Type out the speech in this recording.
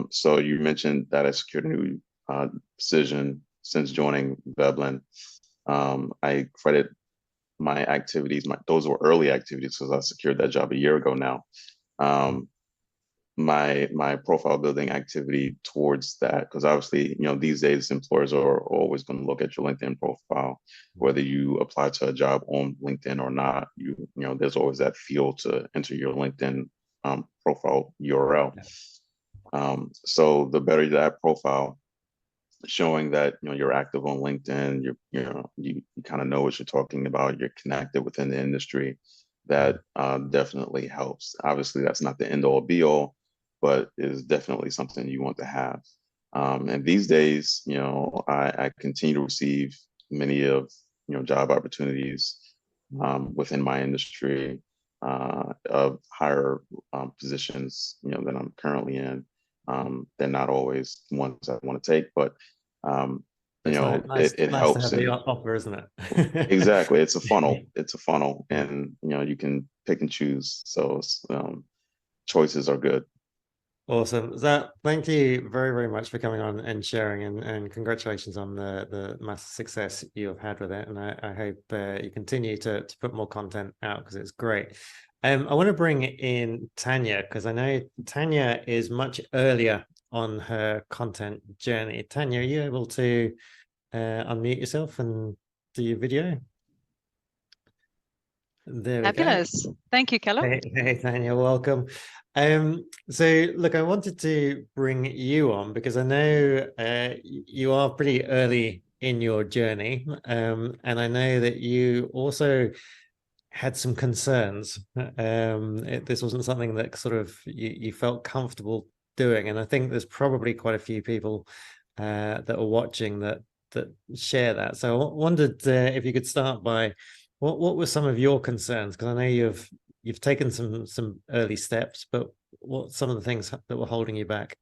So you mentioned that I secured a new position since joining Veblen. I credit my activities, those were early activities because I secured that job a year ago now. Um, my profile building activity towards that, because obviously, these days employers are always going to look at your LinkedIn profile, whether you apply to a job on LinkedIn or not. There's always that field to enter your LinkedIn profile URL. So the better that profile, showing that you're active on LinkedIn, you kind of know what you're talking about, you're connected within the industry, that definitely helps. Obviously, that's not the end all be all, but is definitely something you want to have. And these days, I continue to receive many of job opportunities within my industry of higher positions that I'm currently in. They're not always ones I want to take, but It's nice, it nice to helps. have the And offer, isn't it? exactly, it's a funnel. It's a funnel, and you can pick and choose. So choices are good. Awesome. Zach, thank you very, very much for coming on and sharing, and congratulations on the massive success you have had with it. And I hope you continue to put more content out because it's great. I want to bring in Tanya because I know Tanya is much earlier on her content journey. Tanya, are you able to unmute yourself and do your video? There we go. Fabulous. Thank you, Callum. Hey, Tanya, welcome. So look, I wanted to bring you on because I know you are pretty early in your journey, and I know that you also had some concerns. This wasn't something that sort of you felt comfortable doing, and I think there's probably quite a few people that are watching that share that. So I wondered if you could start by what were some of your concerns? Because I know you've taken some early steps, but what some of the things that were holding you back?